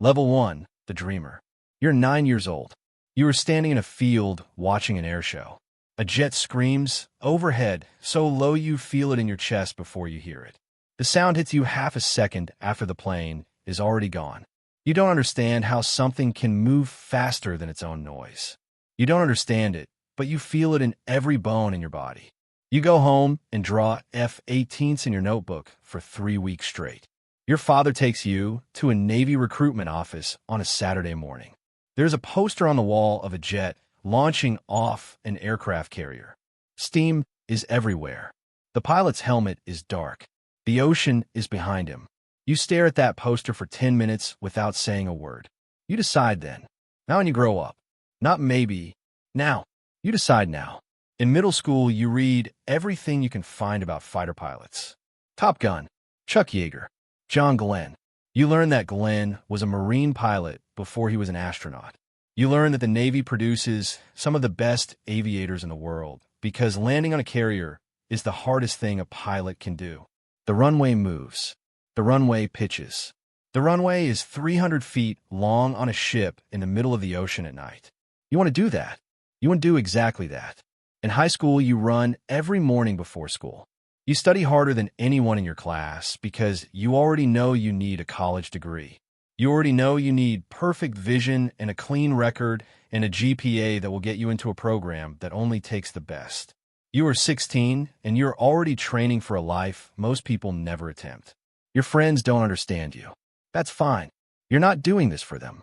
Level 1, the dreamer. You're 9 years old. You are standing in a field watching an air show. A jet screams overhead, so low you feel it in your chest before you hear it. The sound hits you half a second after the plane is already gone. You don't understand how something can move faster than its own noise. You don't understand it, but you feel it in every bone in your body. You go home and draw F-18s in your notebook for 3 weeks straight. Your father takes you to a Navy recruitment office on a Saturday morning. There's a poster on the wall of a jet launching off an aircraft carrier. Steam is everywhere. The pilot's helmet is dark. The ocean is behind him. You stare at that poster for 10 minutes without saying a word. You decide then. Now when you grow up. Not maybe. Now. You decide now. In middle school, you read everything you can find about fighter pilots. Top Gun, Chuck Yeager, John Glenn. You learn that Glenn was a Marine pilot before he was an astronaut. You learn that the Navy produces some of the best aviators in the world because landing on a carrier is the hardest thing a pilot can do. The runway moves. The runway pitches. The runway is 300 feet long on a ship in the middle of the ocean at night. You want to do that. You want to do exactly that. In high school, you run every morning before school. You study harder than anyone in your class because you already know you need a college degree. You already know you need perfect vision and a clean record and a GPA that will get you into a program that only takes the best. You are 16 and you're already training for a life most people never attempt. Your friends don't understand you. That's fine. You're not doing this for them.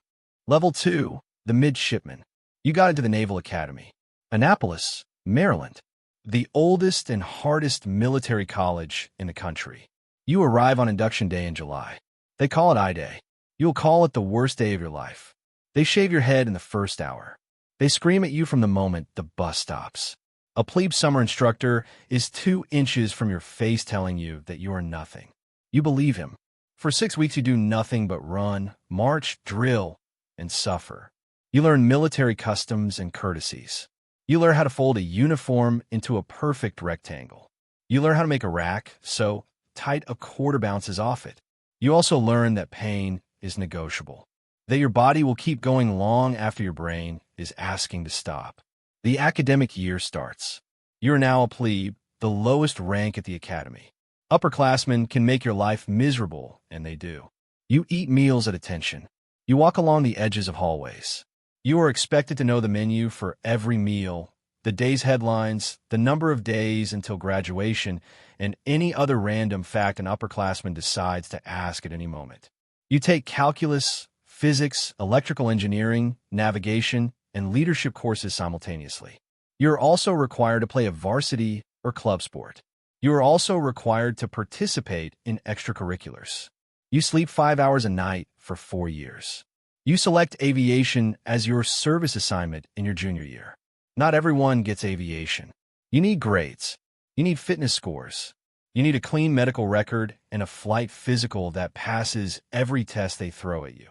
Level 2, the Midshipman. You got into the Naval Academy. Annapolis, Maryland. The oldest and hardest military college in the country. You arrive on induction day in July. They call it I-Day. You'll call it the worst day of your life. They shave your head in the first hour. They scream at you from the moment the bus stops. A plebe summer instructor is 2 inches from your face telling you that you are nothing. You believe him. For 6 weeks you do nothing but run, march, drill, and suffer. You learn military customs and courtesies. You learn how to fold a uniform into a perfect rectangle. You learn how to make a rack so tight a quarter bounces off it. You also learn that pain is negotiable, that your body will keep going long after your brain is asking to stop. The academic year starts. You are now a plebe, the lowest rank at the academy. Upperclassmen can make your life miserable, and they do. You eat meals at attention. You walk along the edges of hallways. You are expected to know the menu for every meal, the day's headlines, the number of days until graduation, and any other random fact an upperclassman decides to ask at any moment. You take calculus, physics, electrical engineering, navigation, and leadership courses simultaneously. You are also required to play a varsity or club sport. You are also required to participate in extracurriculars. You sleep 5 hours a night for 4 years. You select aviation as your service assignment in your junior year. Not everyone gets aviation. You need grades. You need fitness scores. You need a clean medical record and a flight physical that passes every test they throw at you.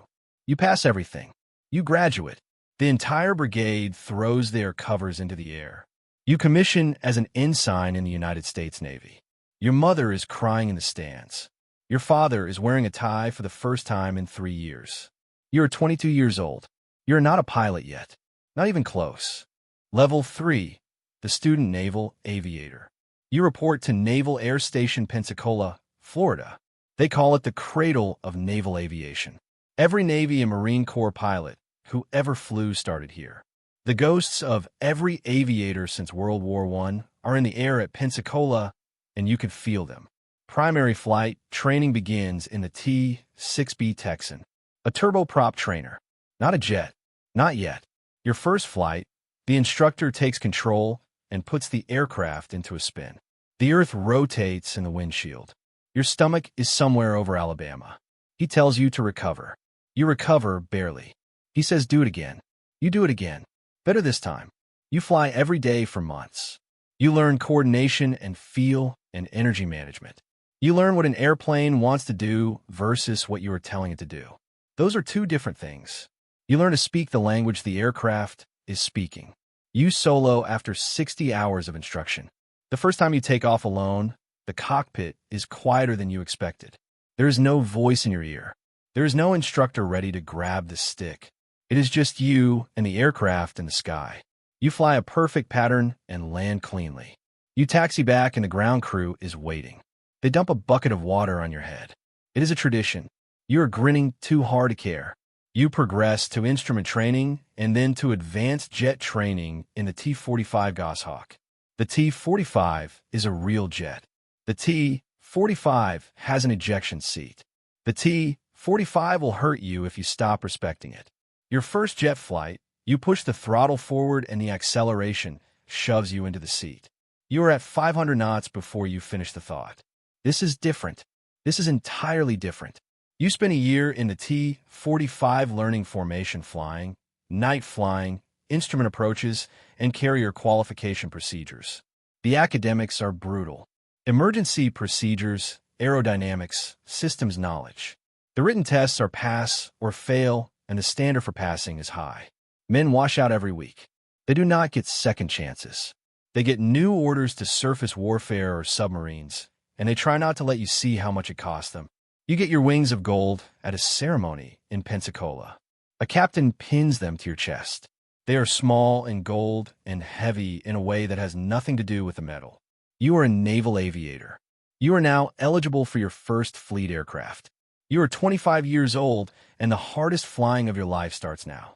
You pass everything. You graduate. The entire brigade throws their covers into the air. You commission as an ensign in the United States Navy. Your mother is crying in the stands. Your father is wearing a tie for the first time in 3 years. You are 22 years old. You are not a pilot yet. Not even close. Level 3, the student naval aviator. You report to Naval Air Station Pensacola, Florida. They call it the cradle of naval aviation. Every Navy and Marine Corps pilot who ever flew started here. The ghosts of every aviator since World War I are in the air at Pensacola, and you can feel them. Primary flight training begins in the T-6B Texan, a turboprop trainer. Not a jet. Not yet. Your first flight, the instructor takes control and puts the aircraft into a spin. The earth rotates in the windshield. Your stomach is somewhere over Alabama. He tells you to recover. You recover barely. He says do it again. You do it again. Better this time. You fly every day for months. You learn coordination and feel and energy management. You learn what an airplane wants to do versus what you are telling it to do. Those are 2 different things. You learn to speak the language the aircraft is speaking. You solo after 60 hours of instruction. The first time you take off alone, the cockpit is quieter than you expected. There is no voice in your ear. There is no instructor ready to grab the stick. It is just you and the aircraft in the sky. You fly a perfect pattern and land cleanly. You taxi back and the ground crew is waiting. They dump a bucket of water on your head. It is a tradition. You are grinning too hard to care. You progress to instrument training and then to advanced jet training in the T-45 Goshawk. The T-45 is a real jet. The T-45 has an ejection seat. The T-45 will hurt you if you stop respecting it. Your first jet flight, you push the throttle forward and the acceleration shoves you into the seat. You are at 500 knots before you finish the thought. This is different. This is entirely different. You spend a year in the T-45 learning formation flying, night flying, instrument approaches, and carrier qualification procedures. The academics are brutal. Emergency procedures, aerodynamics, systems knowledge. The written tests are pass or fail, and the standard for passing is high. Men wash out every week. They do not get second chances. They get new orders to surface warfare or submarines, and they try not to let you see how much it costs them. You get your wings of gold at a ceremony in Pensacola. A captain pins them to your chest. They are small and gold and heavy in a way that has nothing to do with the metal. You are a naval aviator. You are now eligible for your first fleet aircraft. You are 25 years old, and the hardest flying of your life starts now.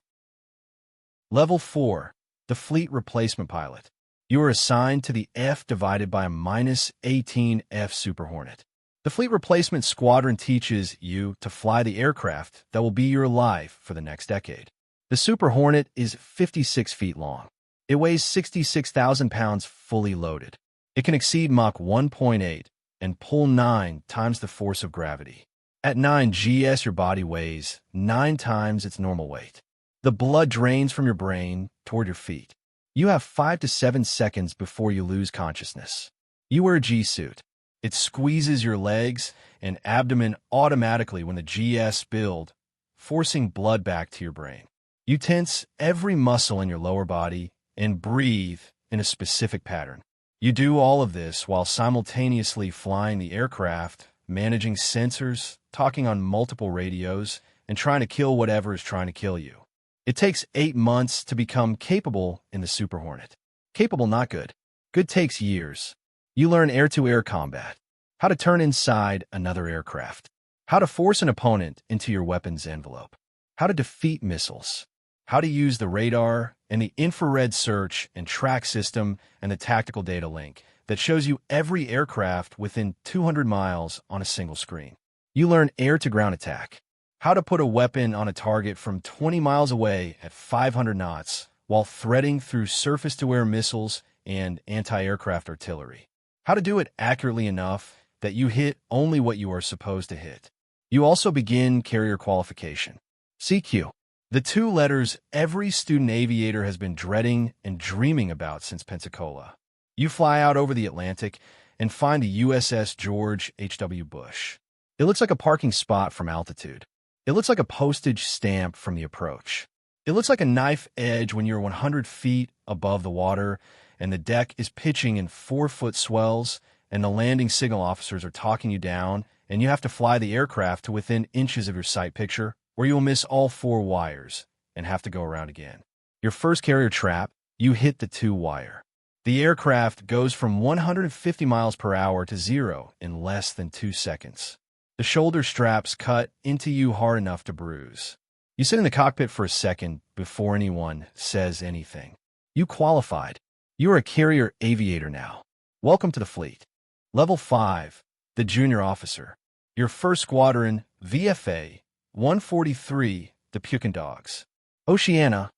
Level 4, the Fleet Replacement Pilot. You are assigned to the F divided by a -18 F Super Hornet. The Fleet Replacement Squadron teaches you to fly the aircraft that will be your life for the next decade. The Super Hornet is 56 feet long. It weighs 66,000 pounds fully loaded. It can exceed Mach 1.8 and pull 9 times the force of gravity. At 9 gs, your body weighs 9 times its normal weight. The blood drains from your brain toward your feet. You have 5 to 7 seconds before you lose consciousness. You wear a G-suit. It squeezes your legs and abdomen automatically when the GS build, forcing blood back to your brain. You tense every muscle in your lower body and breathe in a specific pattern. You do all of this while simultaneously flying the aircraft, managing sensors, talking on multiple radios, and trying to kill whatever is trying to kill you. It takes 8 months to become capable in the Super Hornet. Capable, not good. Good takes years. You learn air-to-air combat, how to turn inside another aircraft, how to force an opponent into your weapon's envelope, how to defeat missiles, how to use the radar and the infrared search and track system and the tactical data link that shows you every aircraft within 200 miles on a single screen. You learn air-to-ground attack, how to put a weapon on a target from 20 miles away at 500 knots while threading through surface-to-air missiles and anti-aircraft artillery. How to do it accurately enough that you hit only what you are supposed to hit. You also begin carrier qualification. CQ. The 2 letters every student aviator has been dreading and dreaming about since Pensacola. You fly out over the Atlantic and find the USS George H.W. Bush. It looks like a parking spot from altitude. It looks like a postage stamp from the approach. It looks like a knife edge when you're 100 feet above the water and the deck is pitching in 4-foot swells and the landing signal officers are talking you down and you have to fly the aircraft to within inches of your sight picture or you'll miss all 4 wires and have to go around again. Your first carrier trap, you hit the 2-wire. The aircraft goes from 150 miles per hour to 0 in less than 2 seconds. The shoulder straps cut into you hard enough to bruise. You sit in the cockpit for a second before anyone says anything. You qualified. You are a carrier aviator now. Welcome to the fleet. Level 5, the junior officer. Your first squadron, VFA 143, the Pukin Dogs. Oceana,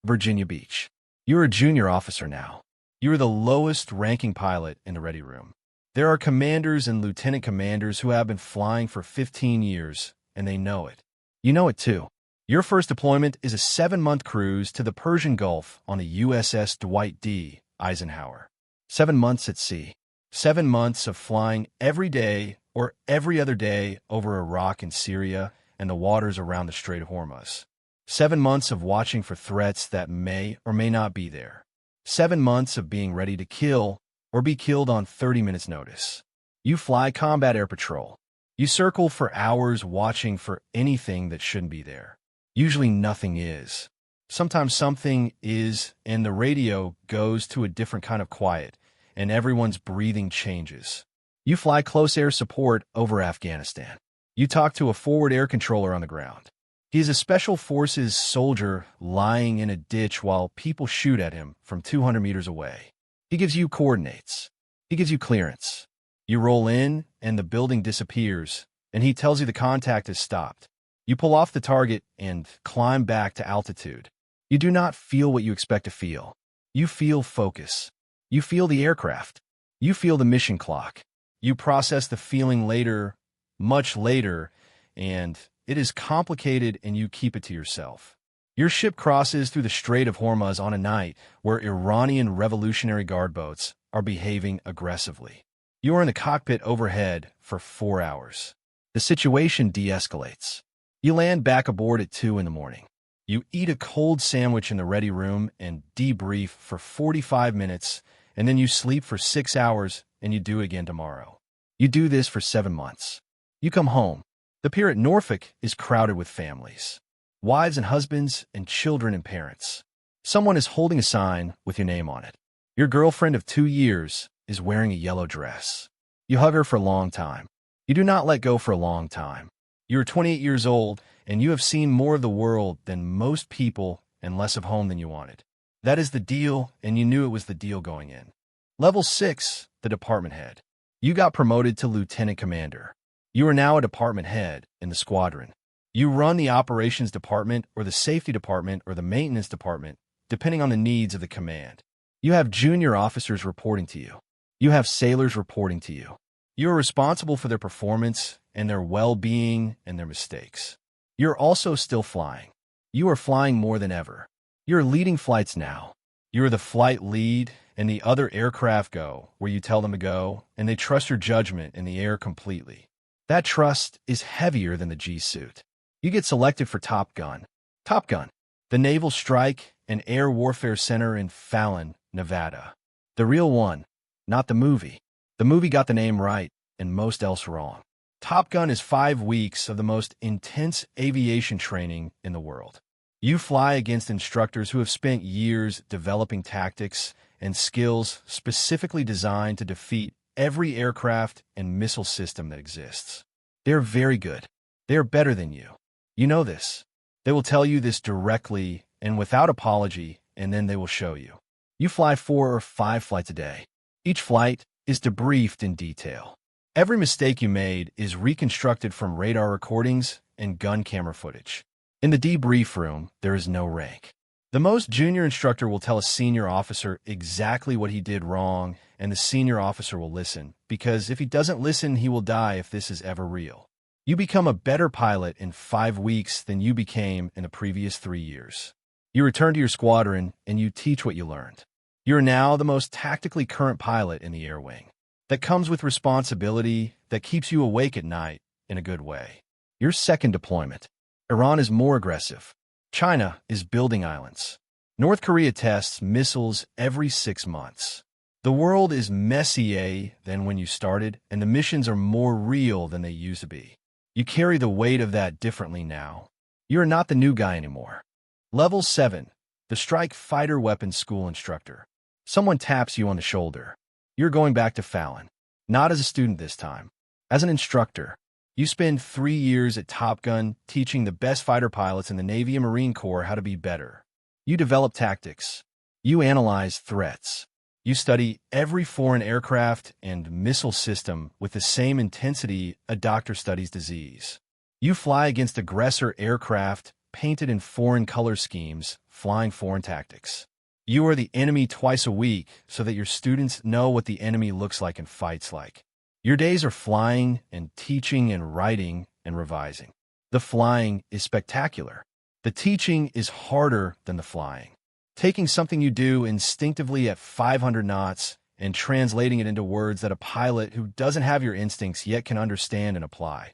Virginia Beach. You're a junior officer now. You're the lowest ranking pilot in the ready room. There are commanders and lieutenant commanders who have been flying for 15 years, and they know it. You know it too. Your first deployment is a 7-month cruise to the Persian Gulf on the USS Dwight D. Eisenhower. 7 months at sea. 7 months of flying every day or every other day over Iraq and Syria and the waters around the Strait of Hormuz. 7 months of watching for threats that may or may not be there. 7 months of being ready to kill or be killed on 30 minutes notice. You fly combat air patrol. You circle for hours watching for anything that shouldn't be there. Usually nothing is. Sometimes something is, and the radio goes to a different kind of quiet, and everyone's breathing changes. You fly close air support over Afghanistan. You talk to a forward air controller on the ground. He is a special forces soldier lying in a ditch while people shoot at him from 200 meters away. He gives you coordinates. He gives you clearance. You roll in, and the building disappears, and he tells you the contact has stopped. You pull off the target and climb back to altitude. You do not feel what you expect to feel. You feel focus. You feel the aircraft. You feel the mission clock. You process the feeling later, much later, and it is complicated and you keep it to yourself. Your ship crosses through the Strait of Hormuz on a night where Iranian Revolutionary Guard boats are behaving aggressively. You are in the cockpit overhead for 4 hours. The situation de-escalates. You land back aboard at 2 in the morning. You eat a cold sandwich in the ready room and debrief for 45 minutes, and then you sleep for 6 hours and you do it again tomorrow. You do this for 7 months. You come home. The pier at Norfolk is crowded with families. Wives and husbands and children and parents. Someone is holding a sign with your name on it. Your girlfriend of 2 years is wearing a yellow dress. You hug her for a long time. You do not let go for a long time. You are 28 years old, and you have seen more of the world than most people and less of home than you wanted. That is the deal, and you knew it was the deal going in. Level 6, the department head. You got promoted to lieutenant commander. You are now a department head in the squadron. You run the operations department or the safety department or the maintenance department, depending on the needs of the command. You have junior officers reporting to you. You have sailors reporting to you. You are responsible for their performance and their well-being and their mistakes. You're also still flying. You are flying more than ever. You're leading flights now. You're the flight lead, and the other aircraft go where you tell them to go, and they trust your judgment in the air completely. That trust is heavier than the G-suit. You get selected for Top Gun. Top Gun, the Naval Strike and Air Warfare Center in Fallon, Nevada. The real one, not the movie. The movie got the name right and most else wrong. Top Gun is 5 weeks of the most intense aviation training in the world. You fly against instructors who have spent years developing tactics and skills specifically designed to defeat every aircraft and missile system that exists. They're very good. They're better than you. You know this. They will tell you this directly and without apology, and then they will show you. You fly 4 or 5 flights a day. Each flight is debriefed in detail. Every mistake you made is reconstructed from radar recordings and gun camera footage. In the debrief room, there is no rank. The most junior instructor will tell a senior officer exactly what he did wrong, and the senior officer will listen, because if he doesn't listen, he will die if this is ever real. You become a better pilot in 5 weeks than you became in the previous 3 years. You return to your squadron, and you teach what you learned. You are now the most tactically current pilot in the air wing. That comes with responsibility that keeps you awake at night in a good way. Your second deployment. Iran is more aggressive. China is building islands. North Korea tests missiles every 6 months. The world is messier than when you started, and the missions are more real than they used to be. You carry the weight of that differently now. You are not the new guy anymore. Level 7, the Strike Fighter Weapons School Instructor. Someone taps you on the shoulder. You're going back to Fallon. Not as a student this time. As an instructor. You spend 3 years at Top Gun teaching the best fighter pilots in the Navy and Marine Corps how to be better. You develop tactics. You analyze threats. You study every foreign aircraft and missile system with the same intensity a doctor studies disease. You fly against aggressor aircraft painted in foreign color schemes, flying foreign tactics. You are the enemy twice a week so that your students know what the enemy looks like and fights like. Your days are flying and teaching and writing and revising. The flying is spectacular. The teaching is harder than the flying. Taking something you do instinctively at 500 knots and translating it into words that a pilot who doesn't have your instincts yet can understand and apply.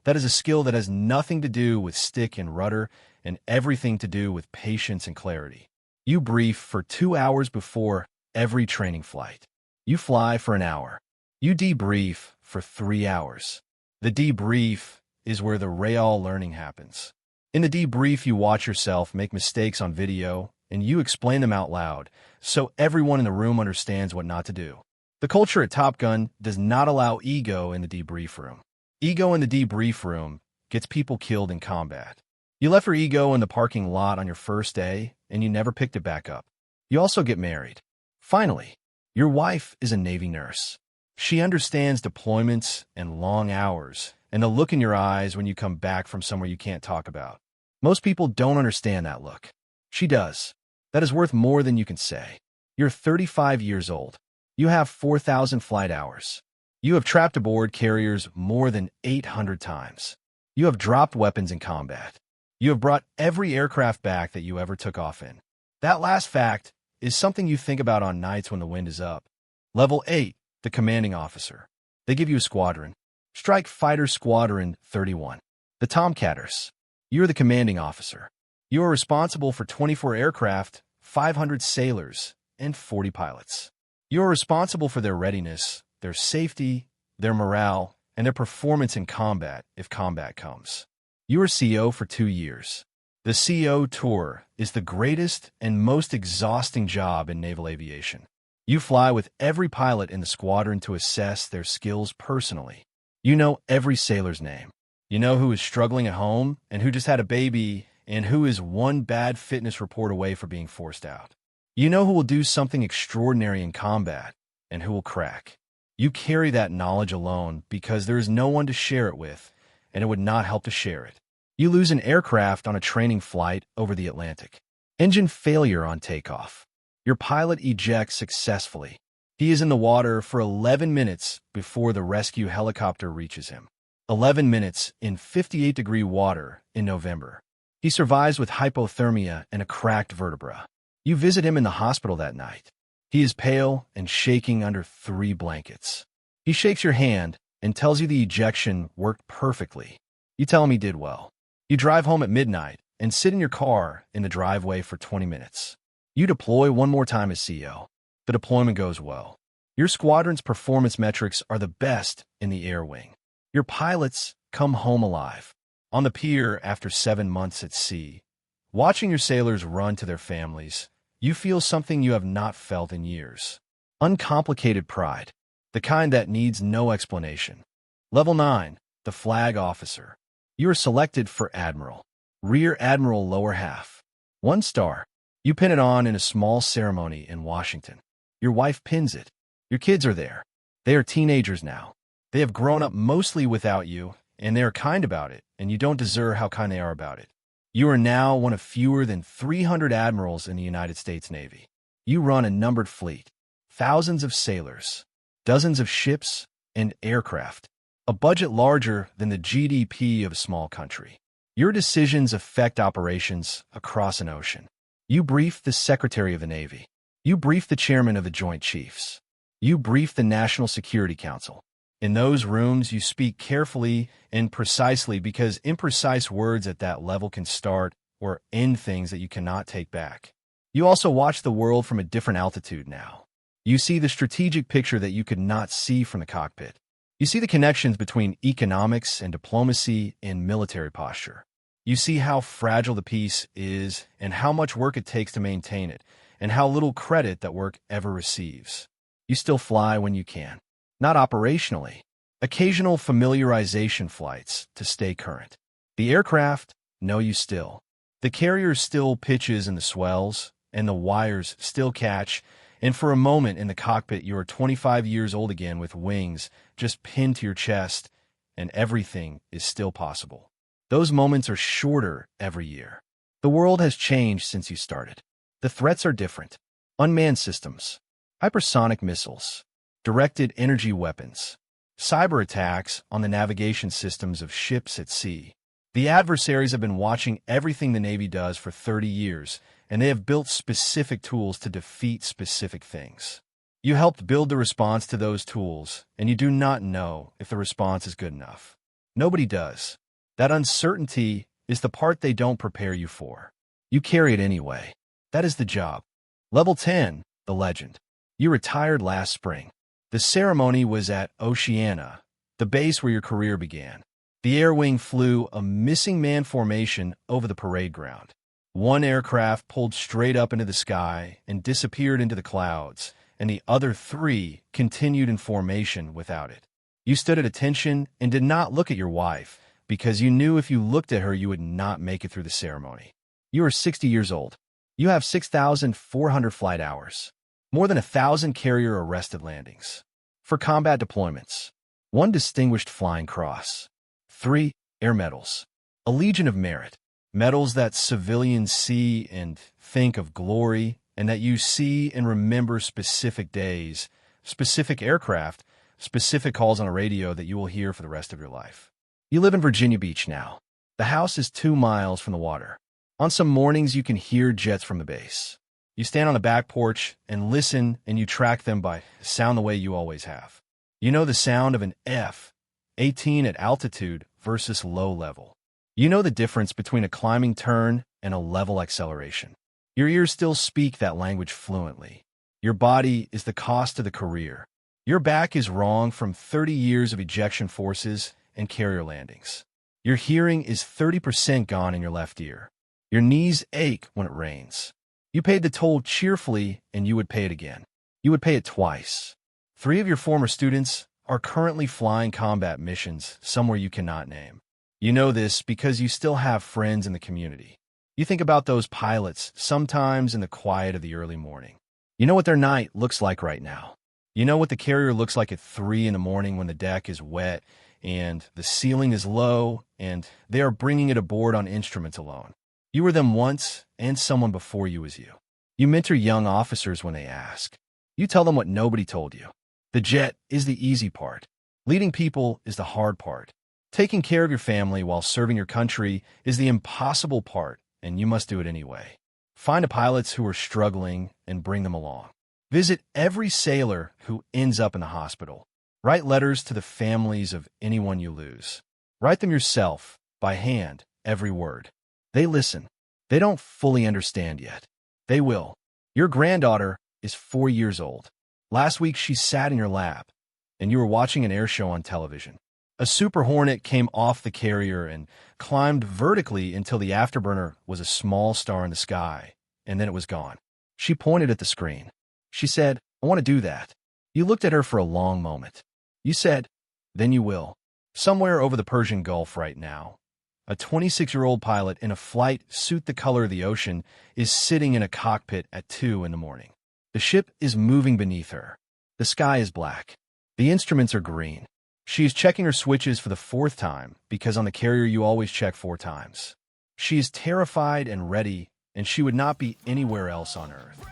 That is a skill that has nothing to do with stick and rudder and everything to do with patience and clarity. You brief for 2 hours before every training flight. You fly for an hour. You debrief for 3 hours. The debrief is where the real learning happens. In the debrief, you watch yourself make mistakes on video, and you explain them out loud, so everyone in the room understands what not to do. The culture at Top Gun does not allow ego in the debrief room. Ego in the debrief room gets people killed in combat. You left your ego in the parking lot on your first day, and you never picked it back up. You also get married. Finally, your wife is a Navy nurse. She understands deployments and long hours, and the look in your eyes when you come back from somewhere you can't talk about. Most people don't understand that look. She does. That is worth more than you can say. You're 35 years old. You have 4,000 flight hours. You have trapped aboard carriers more than 800 times. You have dropped weapons in combat. You have brought every aircraft back that you ever took off in. That last fact is something you think about on nights when the wind is up. Level 8, the commanding officer. They give you a squadron. Strike Fighter Squadron 31. The Tomcatters. You're the commanding officer. You are responsible for 24 aircraft, 500 sailors, and 40 pilots. You are responsible for their readiness, their safety, their morale, and their performance in combat if combat comes. You are CO for 2 years. The CO tour is the greatest and most exhausting job in naval aviation. You fly with every pilot in the squadron to assess their skills personally. You know every sailor's name. You know who is struggling at home and who just had a baby and who is one bad fitness report away from being forced out. You know who will do something extraordinary in combat and who will crack. You carry that knowledge alone because there is no one to share it with, and it would not help to share it. You lose an aircraft on a training flight over the Atlantic. Engine failure on takeoff. Your pilot ejects successfully. He is in the water for 11 minutes before the rescue helicopter reaches him. 11 minutes in 58-degree water in November. He survives with hypothermia and a cracked vertebra. You visit him in the hospital that night. He is pale and shaking under 3 blankets. He shakes your hand and tells you the ejection worked perfectly. You tell him he did well. You drive home at midnight and sit in your car in the driveway for 20 minutes. You deploy one more time as CO. The deployment goes well. Your squadron's performance metrics are the best in the air wing. Your pilots come home alive. On the pier after 7 months at sea, watching your sailors run to their families, you feel something you have not felt in years. Uncomplicated pride, the kind that needs no explanation. Level 9, the flag officer. You are selected for Admiral. Rear Admiral lower half. 1 star. You pin it on in a small ceremony in Washington. Your wife pins it. Your kids are there. They are teenagers now. They have grown up mostly without you, and they are kind about it, and you don't deserve how kind they are about it. You are now one of fewer than 300 admirals in the United States Navy. You run a numbered fleet, thousands of sailors, dozens of ships and aircraft, a budget larger than the GDP of a small country. Your decisions affect operations across an ocean. You brief the Secretary of the Navy. You brief the Chairman of the Joint Chiefs. You brief the National Security Council. In those rooms, you speak carefully and precisely because imprecise words at that level can start or end things that you cannot take back. You also watch the world from a different altitude now. You see the strategic picture that you could not see from the cockpit. You see the connections between economics and diplomacy and military posture. You see how fragile the peace is and how much work it takes to maintain it, and how little credit that work ever receives. You still fly when you can. Not operationally. Occasional familiarization flights to stay current. The aircraft know you still. The carrier still pitches in the swells, and the wires still catch, and for a moment in the cockpit you are 25 years old again with wings just pinned to your chest, and everything is still possible. Those moments are shorter every year. The world has changed since you started. The threats are different. Unmanned systems, hypersonic missiles, directed energy weapons, cyber attacks on the navigation systems of ships at sea. The adversaries have been watching everything the Navy does for 30 years, and they have built specific tools to defeat specific things. You helped build the response to those tools, and you do not know if the response is good enough. Nobody does. That uncertainty is the part they don't prepare you for. You carry it anyway. That is the job. Level 10, the legend. You retired last spring. The ceremony was at Oceana, the base where your career began. The air wing flew a missing man formation over the parade ground. One aircraft pulled straight up into the sky and disappeared into the clouds, and the other three continued in formation without it. You stood at attention and did not look at your wife, because you knew if you looked at her you would not make it through the ceremony. You are 60 years old. You have 6,400 flight hours. More than 1,000 carrier-arrested landings. For combat deployments. 1 Distinguished Flying Cross. 3 Air Medals. A Legion of Merit. Medals that civilians see and think of glory, and that you see and remember specific days, specific aircraft, specific calls on a radio that you will hear for the rest of your life. You live in Virginia Beach now. The house is 2 miles from the water. On some mornings, you can hear jets from the base. You stand on the back porch and listen, and you track them by sound the way you always have. You know the sound of an F-18 at altitude versus low level. You know the difference between a climbing turn and a level acceleration. Your ears still speak that language fluently. Your body is the cost of the career. Your back is wrong from 30 years of ejection forces and carrier landings. Your hearing is 30% gone in your left ear. Your knees ache when it rains. You paid the toll cheerfully, and you would pay it again. You would pay it twice. 3 of your former students are currently flying combat missions somewhere you cannot name. You know this because you still have friends in the community. You think about those pilots sometimes in the quiet of the early morning. You know what their night looks like right now. You know what the carrier looks like at 3 in the morning when the deck is wet and the ceiling is low and they are bringing it aboard on instruments alone. You were them once, and someone before you was you. You mentor young officers when they ask. You tell them what nobody told you. The jet is the easy part. Leading people is the hard part. Taking care of your family while serving your country is the impossible part, and you must do it anyway. Find the pilots who are struggling and bring them along. Visit every sailor who ends up in the hospital. Write letters to the families of anyone you lose. Write them yourself, by hand, every word. They listen. They don't fully understand yet. They will. Your granddaughter is 4 years old. Last week she sat in your lap, and you were watching an air show on television. A Super Hornet came off the carrier and climbed vertically until the afterburner was a small star in the sky, and then it was gone. She pointed at the screen. She said, "I want to do that." You looked at her for a long moment. You said, "Then you will." Somewhere over the Persian Gulf right now, a 26-year-old pilot in a flight suit the color of the ocean is sitting in a cockpit at 2 in the morning. The ship is moving beneath her. The sky is black. The instruments are green. She is checking her switches for the 4th time, because on the carrier you always check 4 times. She is terrified and ready, and she would not be anywhere else on Earth.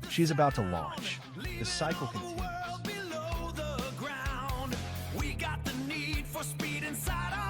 She is about to launch. The cycle continues. Below the ground, we got the need for speed inside our